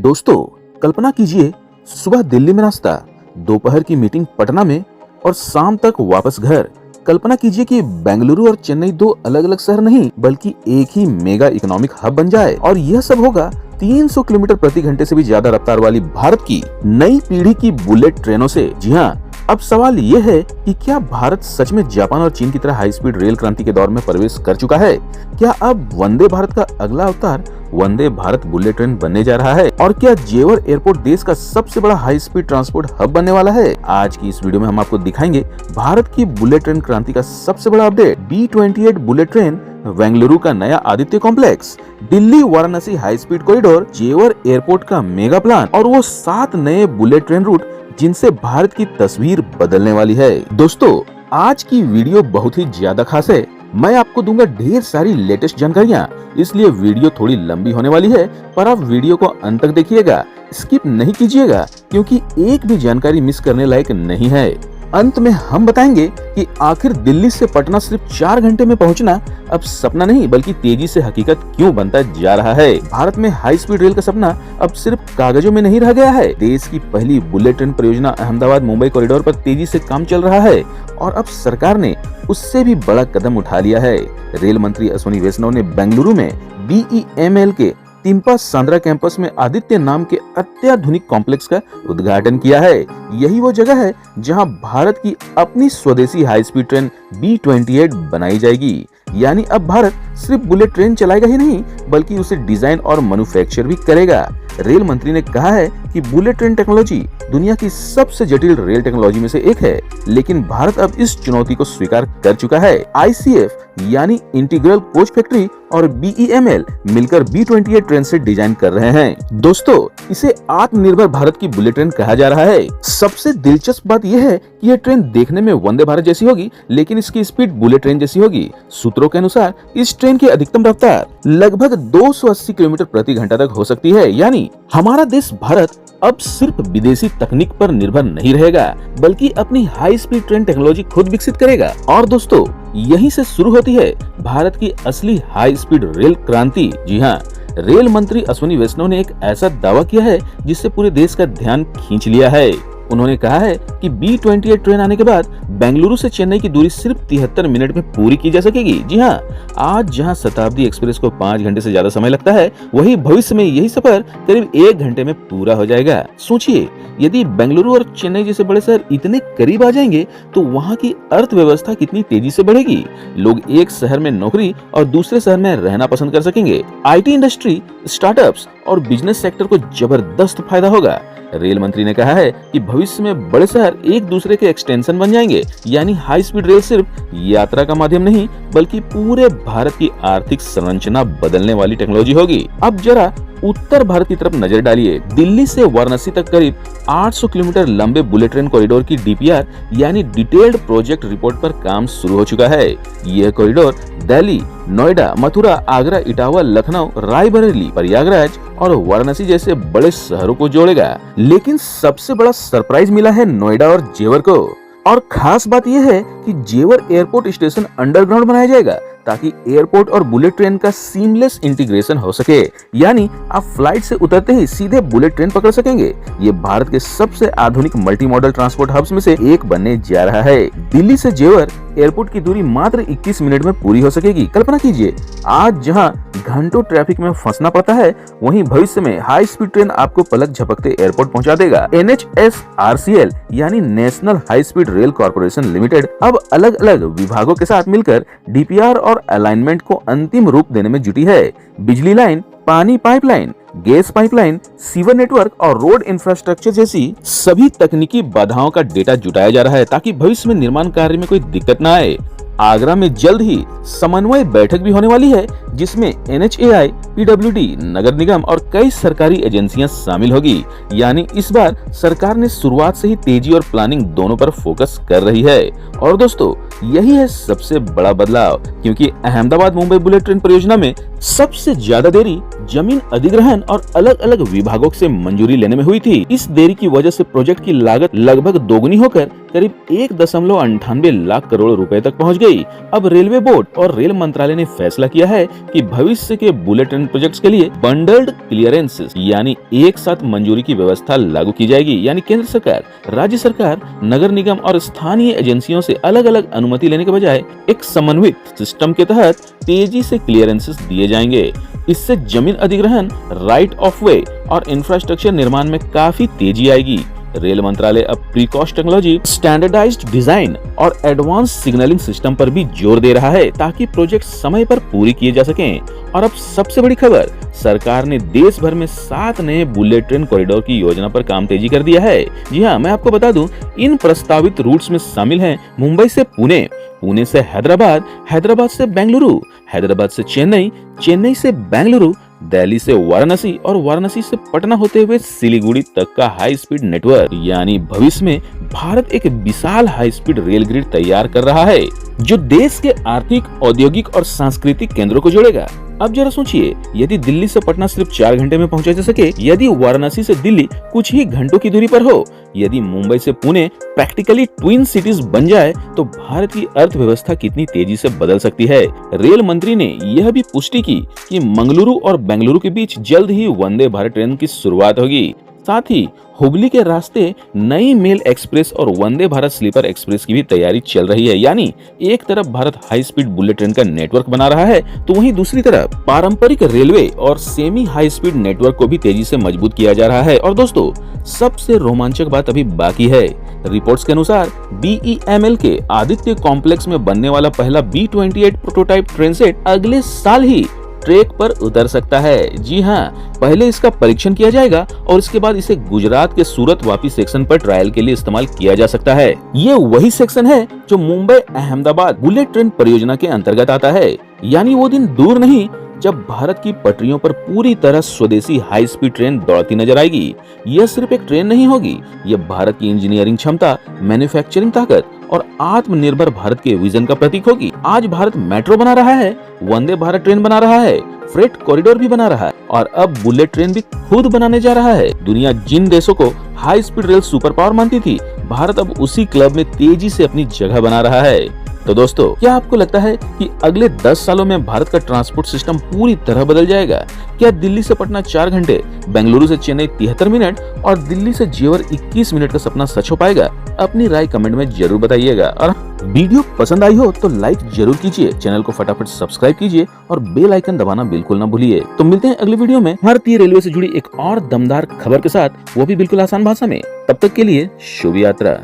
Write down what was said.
दोस्तों, कल्पना कीजिए, सुबह दिल्ली में नाश्ता, दोपहर की मीटिंग पटना में और शाम तक वापस घर। कल्पना कीजिए कि बेंगलुरु और चेन्नई दो अलग अलग शहर नहीं बल्कि एक ही मेगा इकोनॉमिक हब बन जाए। और यह सब होगा 300 किलोमीटर प्रति घंटे से भी ज्यादा रफ्तार वाली भारत की नई पीढ़ी की बुलेट ट्रेनों से। जी हाँ, अब सवाल ये है कि क्या भारत सच में जापान और चीन की तरह हाई स्पीड रेल क्रांति के दौर में प्रवेश कर चुका है? क्या अब वंदे भारत का अगला अवतार वंदे भारत बुलेट ट्रेन बनने जा रहा है? और क्या जेवर एयरपोर्ट देश का सबसे बड़ा हाई स्पीड ट्रांसपोर्ट हब बनने वाला है? आज की इस वीडियो में हम आपको दिखाएंगे भारत की बुलेट ट्रेन क्रांति का सबसे बड़ा update, B28 bullet train, Bengaluru का नया Aditya complex, Delhi Varanasi high speed corridor, जेवर एयरपोर्ट का मेगा प्लान और वो 7 नए बुलेट ट्रेन रूट जिनसे भारत की तस्वीर बदलने वाली है। दोस्तों, आज की वीडियो बहुत ही ज्यादा खास है। मैं आपको दूंगा ढेर सारी लेटेस्ट जानकारियाँ, इसलिए वीडियो थोड़ी लंबी होने वाली है, पर आप वीडियो को अंत तक देखिएगा, स्किप नहीं कीजिएगा, क्योंकि एक भी जानकारी मिस करने लायक नहीं है। अंत में हम बताएंगे कि आखिर दिल्ली से पटना सिर्फ 4 घंटे में पहुंचना अब सपना नहीं बल्कि तेजी से हकीकत क्यों बनता जा रहा है। भारत में हाई स्पीड रेल का सपना अब सिर्फ कागजों में नहीं रह गया है। देश की पहली बुलेट ट्रेन परियोजना अहमदाबाद मुंबई कॉरिडोर पर तेजी से काम चल रहा है और अब सरकार ने उससे भी बड़ा कदम उठा लिया है। रेल मंत्री अश्विनी वैष्णव ने बेंगलुरु में BEML के तिम्पा सांद्रा कैंपस में आदित्य नाम के अत्याधुनिक कॉम्प्लेक्स का उद्घाटन किया है। यही वो जगह है जहां भारत की अपनी स्वदेशी हाई स्पीड ट्रेन B28 बनाई जाएगी। यानी अब भारत सिर्फ बुलेट ट्रेन चलाएगा ही नहीं बल्कि उसे डिजाइन और मैन्युफैक्चर भी करेगा। रेल मंत्री ने कहा है कि बुलेट ट्रेन टेक्नोलॉजी दुनिया की सबसे जटिल रेल टेक्नोलॉजी में से एक है, लेकिन भारत अब इस चुनौती को स्वीकार कर चुका है। ICF यानी इंटीग्रल कोच फैक्ट्री और BEML मिलकर B28 ट्रेन से डिजाइन कर रहे हैं। दोस्तों, इसे आत्मनिर्भर भारत की बुलेट ट्रेन कहा जा रहा है। सबसे दिलचस्प बात यह है कि यह ट्रेन देखने में वंदे भारत जैसी होगी, लेकिन इसकी स्पीड बुलेट ट्रेन जैसी होगी। सूत्रों के अनुसार इस ट्रेन की अधिकतम रफ्तार लगभग 280 किलोमीटर प्रति घंटा तक हो सकती है। यानी हमारा देश भारत अब सिर्फ विदेशी तकनीक पर निर्भर नहीं रहेगा बल्कि अपनी हाई स्पीड ट्रेन टेक्नोलॉजी खुद विकसित करेगा। और दोस्तों, यहीं से शुरू होती है भारत की असली हाई स्पीड रेल क्रांति। जी हाँ, रेल मंत्री अश्विनी वैष्णव ने एक ऐसा दावा किया है जिससे पूरे देश का ध्यान खींच लिया है। उन्होंने कहा है कि B28 ट्रेन आने के बाद बेंगलुरु से चेन्नई की दूरी सिर्फ 73 मिनट में पूरी की जा सकेगी। जी हाँ, आज जहां शताब्दी एक्सप्रेस को 5 घंटे से ज्यादा समय लगता है, वही भविष्य में यही सफर करीब 1 घंटे में पूरा हो जाएगा। सोचिए, यदि बेंगलुरु और चेन्नई जैसे बड़े शहर इतने करीब आ जाएंगे तो वहाँ की अर्थव्यवस्था कितनी तेजी से बढ़ेगी। लोग एक शहर में नौकरी और दूसरे शहर में रहना पसंद कर सकेंगे। IT इंडस्ट्री, स्टार्टअप्स और बिजनेस सेक्टर को जबरदस्त फायदा होगा। रेल मंत्री ने कहा है कि भविष्य में बड़े शहर एक दूसरे के एक्सटेंशन बन जाएंगे। यानी हाई स्पीड रेल सिर्फ यात्रा का माध्यम नहीं बल्कि पूरे भारत की आर्थिक संरचना बदलने वाली टेक्नोलॉजी होगी। अब जरा उत्तर भारत की तरफ नजर डालिए। दिल्ली से वाराणसी तक करीब 800 किलोमीटर लंबे बुलेट ट्रेन कॉरिडोर की DPR यानी डिटेल्ड प्रोजेक्ट रिपोर्ट पर काम शुरू हो चुका है। यह कॉरिडोर दिल्ली, नोएडा, मथुरा, आगरा, इटावा, लखनऊ, रायबरेली, प्रयागराज और वाराणसी जैसे बड़े शहरों को जोड़ेगा। लेकिन सबसे बड़ा सरप्राइज मिला है नोएडा और जेवर को। और खास बात यह है कि जेवर एयरपोर्ट स्टेशन अंडरग्राउंड बनाया जाएगा ताकि एयरपोर्ट और बुलेट ट्रेन का सीमलेस इंटीग्रेशन हो सके। यानी आप फ्लाइट से उतरते ही सीधे बुलेट ट्रेन पकड़ सकेंगे। ये भारत के सबसे आधुनिक मल्टी मॉडल ट्रांसपोर्ट हब्स में से एक बनने जा रहा है। दिल्ली से जेवर एयरपोर्ट की दूरी मात्र 21 मिनट में पूरी हो सकेगी। कल्पना कीजिए, आज जहां घंटों ट्रैफिक में फंसना पड़ता है, वहीं भविष्य में हाई स्पीड ट्रेन आपको पलक झपकते एयरपोर्ट पहुंचा देगा। NHSRCL यानी national high speed rail corporation limited अब अलग अलग विभागों के साथ मिलकर DPR और अलाइनमेंट को अंतिम रूप देने में जुटी है। बिजली लाइन, पानी pipeline, gas pipeline, sewer network और रोड इंफ्रास्ट्रक्चर जैसी सभी तकनीकी बाधाओं का डेटा जुटाया जा रहा है ताकि भविष्य में निर्माण कार्य में कोई दिक्कत न आए। आगरा में जल्द ही समन्वय बैठक भी होने वाली है जिसमें NHAI, PWD, नगर निगम और कई सरकारी एजेंसियां शामिल होगी। यानी इस बार सरकार ने शुरुआत से ही तेजी और प्लानिंग दोनों पर फोकस कर रही है। और दोस्तों, यही है सबसे बड़ा बदलाव, क्योंकि अहमदाबाद मुंबई बुलेट ट्रेन परियोजना में सबसे ज्यादा देरी जमीन अधिग्रहण और अलग अलग विभागों से मंजूरी लेने में हुई थी। इस देरी की वजह से प्रोजेक्ट की लागत लगभग दोगुनी होकर करीब 1.98 लाख करोड़ रुपए तक पहुंच गई। अब रेलवे बोर्ड और रेल मंत्रालय ने फैसला किया है कि भविष्य के बुलेट ट्रेन प्रोजेक्ट्स के लिए बंडल्ड क्लियरेंसेस यानी एक साथ मंजूरी की व्यवस्था लागू की जाएगी। यानी केंद्र सरकार, राज्य सरकार, नगर निगम और स्थानीय एजेंसियों से अलग अलग अनुमति लेने के बजाय एक समन्वित सिस्टम के तहत तेजी से क्लियरेंसेस दिए जाएंगे। इससे जमीन अधिग्रहण, राइट ऑफ वे और इंफ्रास्ट्रक्चर निर्माण में काफी तेजी आएगी। रेल मंत्रालय अब प्रीकॉस्ट टेक्नोलॉजी, स्टैंडर्डाइज्ड डिजाइन और एडवांस सिग्नलिंग सिस्टम पर भी जोर दे रहा है ताकि प्रोजेक्ट समय पर पूरी किए जा सकें। और अब सबसे बड़ी खबर, सरकार ने देश भर में 7 नए बुलेट ट्रेन कॉरिडोर की योजना पर काम तेजी कर दिया है। जी हाँ, मैं आपको बता दूं, इन प्रस्तावित रूट्स में शामिल हैं मुंबई से पुणे, पुणे से हैदराबाद, हैदराबाद से बेंगलुरु, हैदराबाद से चेन्नई, चेन्नई से बेंगलुरु, दिल्ली से वाराणसी और वाराणसी से पटना होते हुए सिलीगुड़ी तक का हाई स्पीड नेटवर्क। यानी भविष्य में भारत एक विशाल हाई स्पीड रेल ग्रिड तैयार कर रहा है जो देश के आर्थिक, औद्योगिक और सांस्कृतिक केंद्रों को जोड़ेगा। अब जरा सोचिए, यदि दिल्ली से पटना सिर्फ 4 घंटे में पहुंचा जा सके, यदि वाराणसी से दिल्ली कुछ ही घंटों की दूरी पर हो, यदि मुंबई से पुणे प्रैक्टिकली ट्विन सिटीज बन जाए, तो भारत की अर्थव्यवस्था कितनी तेजी से बदल सकती है। रेल मंत्री ने यह भी पुष्टि की कि मंगलुरु और बेंगलुरु के बीच जल्द ही वंदे भारत ट्रेन की शुरुआत होगी। साथ ही हुबली के रास्ते नई मेल एक्सप्रेस और वंदे भारत स्लीपर एक्सप्रेस की भी तैयारी चल रही है। यानी एक तरफ Bharat high speed bullet train का नेटवर्क बना रहा है, तो वहीं दूसरी तरफ पारंपरिक रेलवे और सेमी हाई स्पीड नेटवर्क को भी तेजी से मजबूत किया जा रहा है। और दोस्तों, सबसे रोमांचक बात अभी बाकी है। रिपोर्ट्स के अनुसार BEML के आदित्य कॉम्प्लेक्स में बनने वाला पहला B28 प्रोटोटाइप ट्रेन सेट अगले साल ही ट्रैक पर उतर सकता है। जी हाँ, पहले इसका परीक्षण किया जाएगा और इसके बाद इसे गुजरात के सूरत वापी सेक्शन पर ट्रायल के लिए इस्तेमाल किया जा सकता है। ये वही सेक्शन है जो मुंबई अहमदाबाद बुलेट ट्रेन परियोजना के अंतर्गत आता है। यानी वो दिन दूर नहीं जब भारत की पटरियों पर पूरी तरह स्वदेशी हाई स्पीड ट्रेन दौड़ती नजर आएगी। यह सिर्फ एक ट्रेन नहीं होगी, यह भारत की इंजीनियरिंग क्षमता, मैन्युफैक्चरिंग ताकत और आत्मनिर्भर भारत के विजन का प्रतीक होगी। आज भारत मेट्रो बना रहा है, वंदे भारत ट्रेन बना रहा है, फ्रेट कॉरिडोर भी बना रहा है और अब बुलेट ट्रेन भी खुद बनाने जा रहा है। दुनिया जिन देशों को high speed rail super power मानती थी, भारत अब उसी क्लब में तेजी से अपनी जगह बना रहा है। तो दोस्तों, क्या आपको लगता है कि अगले 10 सालों में भारत का ट्रांसपोर्ट सिस्टम पूरी तरह बदल जाएगा? क्या दिल्ली से पटना 4 घंटे, बेंगलुरु से चेन्नई 73 मिनट और दिल्ली से जेवर 21 मिनट का सपना सच हो पाएगा? अपनी राय कमेंट में जरूर बताइएगा। और वीडियो पसंद आई हो तो लाइक जरूर कीजिए, चैनल को फटाफट सब्सक्राइब कीजिए और बेल आइकन दबाना बिल्कुल ना भूलिए। तो मिलते हैं अगली वीडियो में भारतीय रेलवे से जुड़ी एक और दमदार खबर के साथ, वो भी बिल्कुल आसान भाषा में। तब तक के लिए शुभ यात्रा।